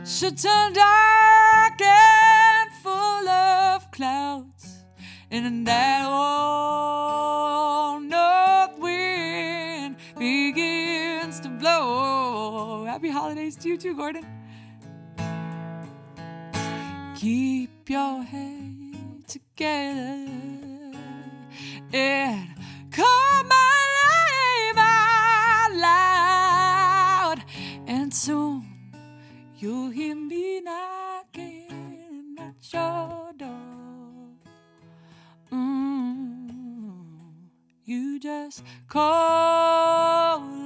should turn dark and full of clouds, and that old north wind begins to blow. Happy holidays to you too, Gordon. Keep your head together and call my name out loud, and soon you'll hear me knocking at your door. You just call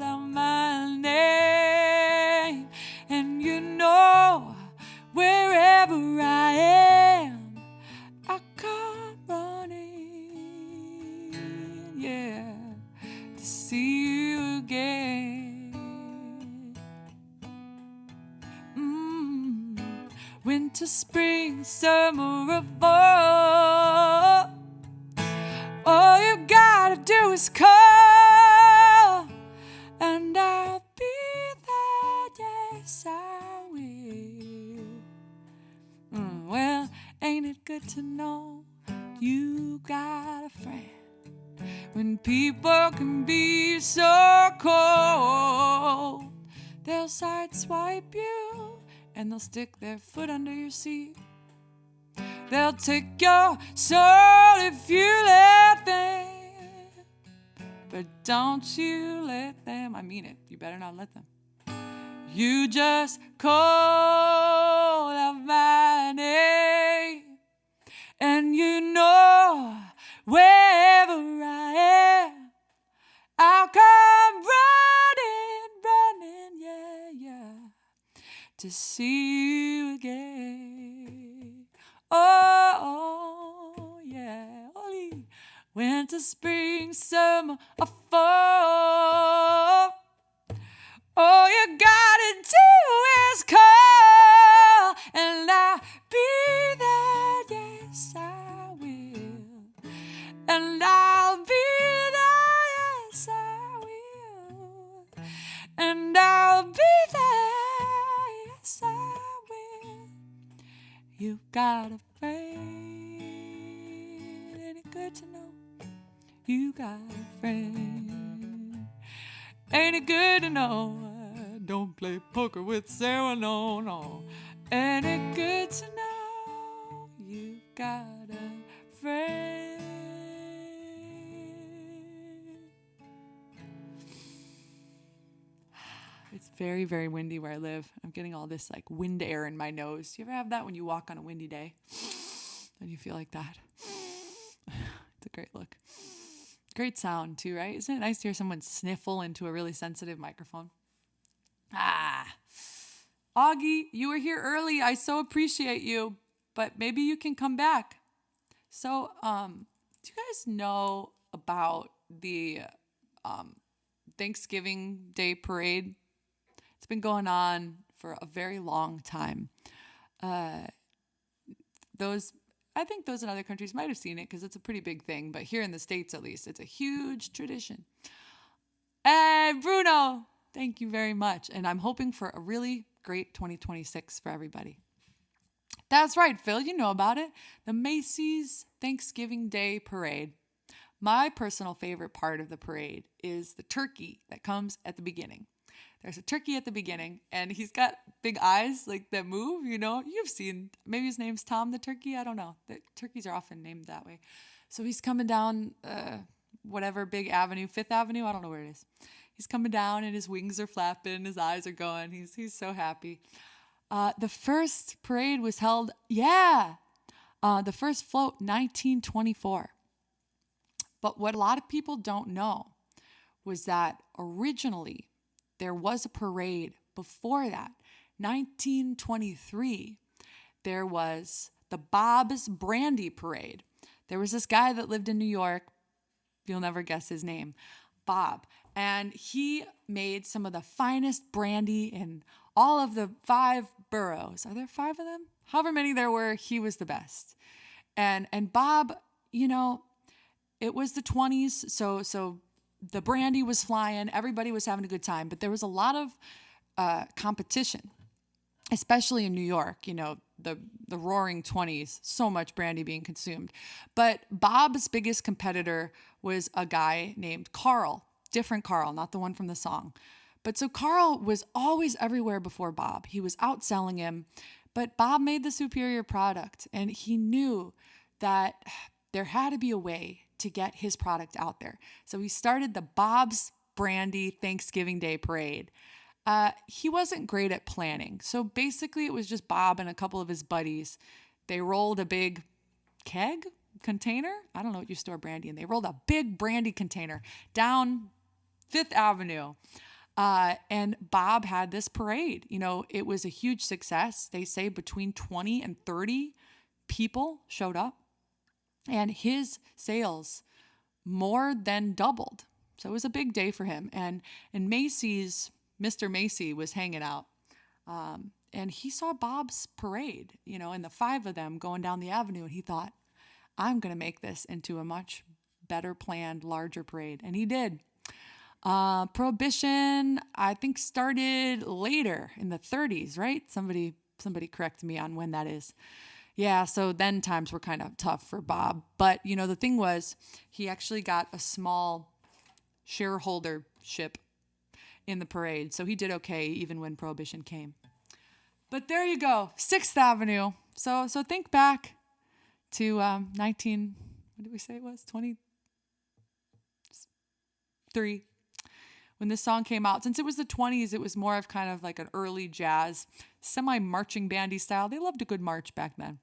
out my name, and you know wherever I am, I come running, yeah, to see you again. Winter, spring, summer, or fall, all you gotta do is call, and I'll be there. Yes, I will. Well, ain't it good to know you got a friend when people can be so cold? They'll sideswipe you, and they'll stick their foot under your seat. They'll take your soul if you let them. But don't you let them. I mean it. You better not let them. You just call out my name, and you know wherever I am, I'll come running, yeah, to see you again. Oh, yeah. Holy. Winter, spring, summer, or fall, all you gotta do is call, and I'll be there. Yes, I will. And I'll be there. Yes, I will. And I'll be there. Yes, I will. You got a friend. you got a friend. Ain't it good to know I don't play poker with Sarah, no, no. Ain't it good to know you've got a friend? It's very, very windy where I live. I'm getting all this like wind air in my nose. You ever have that when you walk on a windy day? And you feel like that. It's a great look. Great sound too, right? Isn't it nice to hear someone sniffle into a really sensitive microphone? Augie, you were here early. I so appreciate you, but maybe you can come back. So, do you guys know about the Thanksgiving Day parade? It's been going on for a very long time. I think those in other countries might have seen it because it's a pretty big thing, but here in the States, at least, it's a huge tradition. Hey, Bruno, thank you very much. And I'm hoping for a really great 2026 for everybody. That's right, Phil, you know about it. The Macy's Thanksgiving Day Parade. My personal favorite part of the parade is the turkey that comes at the beginning. There's a turkey at the beginning, and he's got big eyes like that move, you know. You've seen, maybe his name's Tom the turkey, I don't know. The turkeys are often named that way. So he's coming down whatever big avenue, Fifth Avenue, I don't know where it is. He's coming down, and his wings are flapping, his eyes are going. He's so happy. The first parade was held, the first float, 1924. But what a lot of people don't know was that originally there was a parade before that. 1923, there was the Bob's Brandy Parade. There was this guy that lived in New York. You'll never guess his name, Bob. And he made some of the finest brandy in all of the 5 boroughs. Are there 5 of them? However many there were, he was the best. And Bob, you know, it was the 20s, so the brandy was flying, everybody was having a good time, but there was a lot of competition, especially in New York, you know, the roaring 20s, so much brandy being consumed. But Bob's biggest competitor was a guy named Carl, different Carl, not the one from the song. But so Carl was always everywhere before Bob. He was outselling him, but Bob made the superior product, and he knew that there had to be a way to get his product out there. So he started the Bob's Brandy Thanksgiving Day Parade. He wasn't great at planning. So basically it was just Bob and a couple of his buddies. They rolled a big container. I don't know what you store brandy in. They rolled a big brandy container down Fifth Avenue. And Bob had this parade. You know, it was a huge success. They say between 20 and 30 people showed up. And his sales more than doubled. So it was a big day for him. And Macy's, Mr. Macy was hanging out. And he saw Bob's parade, you know, and the 5 of them going down the avenue. And he thought, I'm going to make this into a much better planned, larger parade. And he did. Prohibition, I think, started later in the 30s, right? Somebody correct me on when that is. Yeah, so then times were kind of tough for Bob. But, you know, the thing was, he actually got a small shareholdership in the parade. So he did okay even when Prohibition came. But there you go, 6th Avenue. So think back to what did we say it was? 23. When this song came out, since it was the 20s, it was more of kind of like an early jazz, semi-marching bandy style. They loved a good march back then.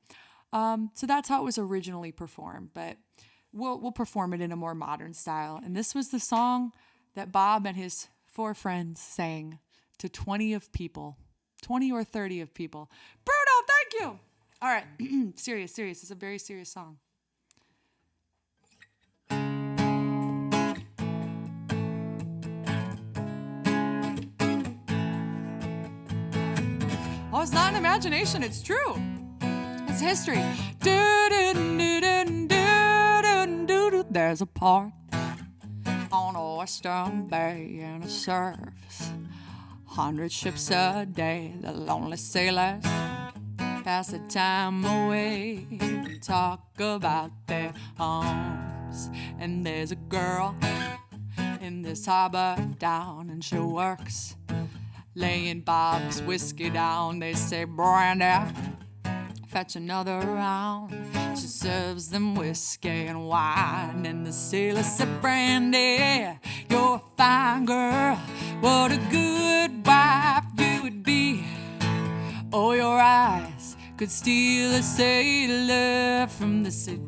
So that's how it was originally performed, but we'll perform it in a more modern style. And this was the song that Bob and his 4 friends sang to 20 or 30 of people. Bruno, thank you. All right, serious. It's a very serious song. Oh, it's not an imagination, it's true. It's history. There's a park on a western bay and it serves 100 ships a day. The lonely sailors pass the time away, talk about their home. times. And there's a girl in this harbor down, and she works laying Bob's whiskey down. They say, Brandy, fetch another round. She serves them whiskey and wine, and the sailor said, Brandy, you're a fine girl. What a good wife you would be. Oh, your eyes could steal a sailor from the sea.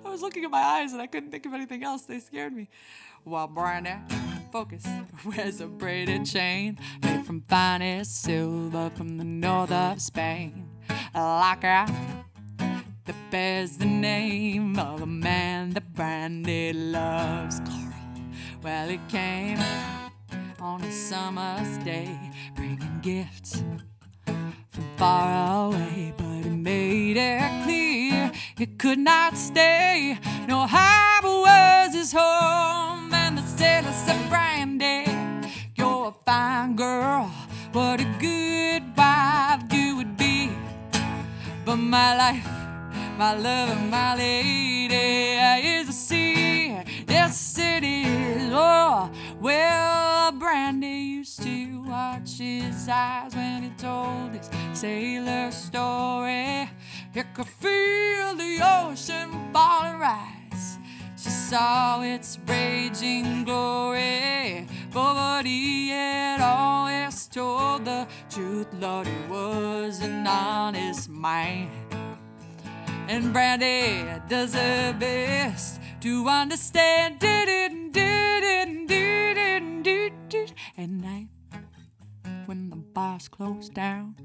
I was looking at my eyes and I couldn't think of anything else. They scared me. While Brandy, focus, wears a braided chain made from finest silver from the north of Spain. Like her that bears the name of a man that Brandy loves, Carl. Well, he came on a summer's day, bringing gifts from far away, but he made it clear he could not stay. No harbor was his home, and the sailor said, Brandy, you're a fine girl. What a good wife you would be. But my life, my love, and my lady is the sea. Yes, it is. Oh, well, Brandy used to watch his eyes when he told his sailor story. He could feel the ocean fall and rise. She saw its raging glory. But he had always told the truth, Lord, he was an honest man. And Brandy does her best to understand. At night, when the bars close down,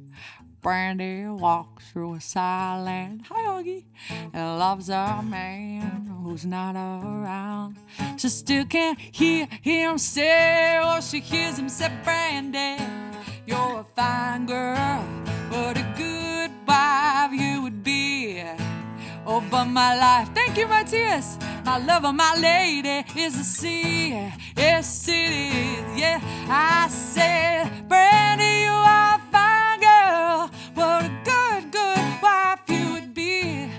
Brandy walks through a silent hi, Augie, and loves a man who's not around. She still can't hear him say, or she hears him say, Brandy, you're a fine girl. What a good wife you would be. Oh, but my life, thank you, Matthias, my love of my lady is the sea. Yes, it is, yeah. I said, Brandy, you are a fine girl. What a good, good wife you would be.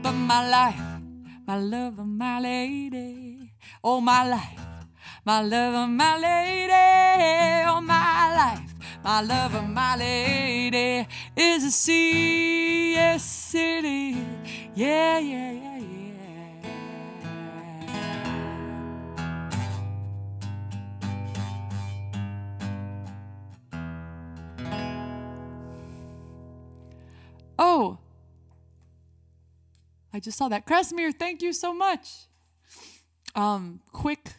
But my life, my love of my lady. Oh, my life, my love of my lady. Oh, my life, my love of my lady is the sea. Yes, it is. Yeah, yeah, yeah, yeah. Oh, I just saw that. Kresimir, thank you so much. Quick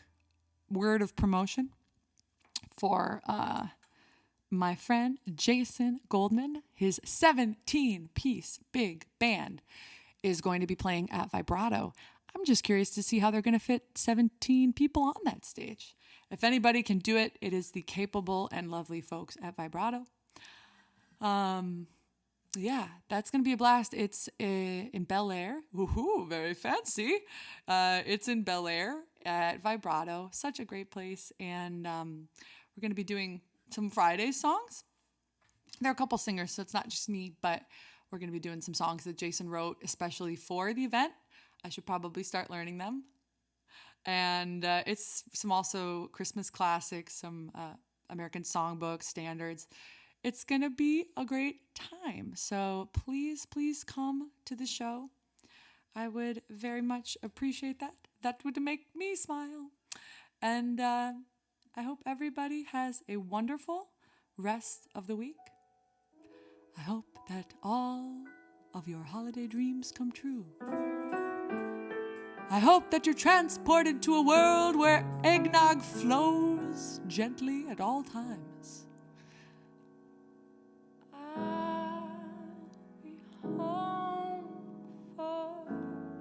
word of promotion for my friend Jason Goldman. His 17-piece big band is going to be playing at Vibrato. I'm just curious to see how they're going to fit 17 people on that stage. If anybody can do it, it is the capable and lovely folks at Vibrato. Yeah, that's going to be a blast. It's in Bel Air. Woohoo, very fancy. It's in Bel Air at Vibrato. Such a great place. And we're going to be doing some Friday songs. There are a couple singers, so it's not just me, but we're going to be doing some songs that Jason wrote especially for the event. I should probably start learning them. And it's some also Christmas classics, some American songbook standards. It's going to be a great time. So please, please come to the show. I would very much appreciate that. That would make me smile. And I hope everybody has a wonderful rest of the week. I hope that all of your holiday dreams come true. I hope that you're transported to a world where eggnog flows gently at all times.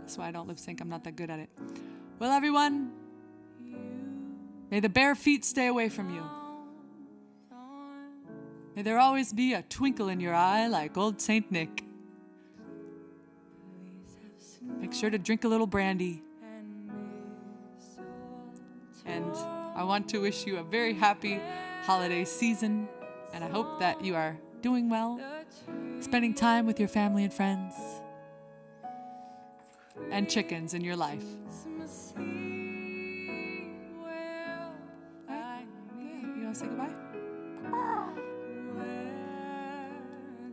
That's why I don't lip sync. I'm not that good at it. Well, everyone, may the bare feet stay away from you. May there always be a twinkle in your eye like old Saint Nick. Make sure to drink a little brandy. And I want to wish you a very happy holiday season. And I hope that you are doing well, spending time with your family and friends. and chickens in your life. Christmas Eve will find me You want to say goodbye? where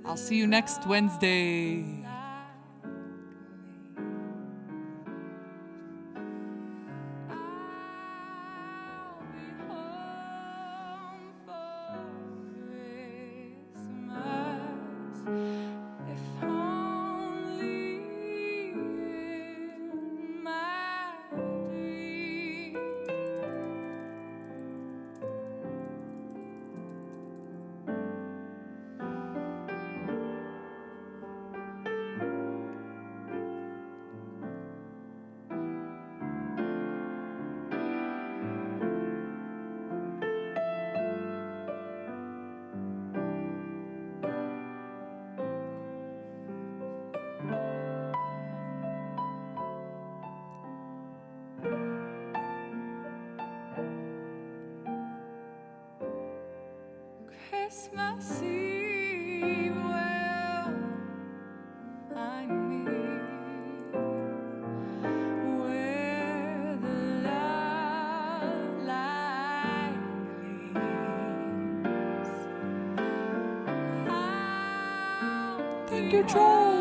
I'll see you next Wednesday. I'll be home for Christmas, if only in my dream. Christmas Eve will find me where the love light gleams. Thank you, Troll.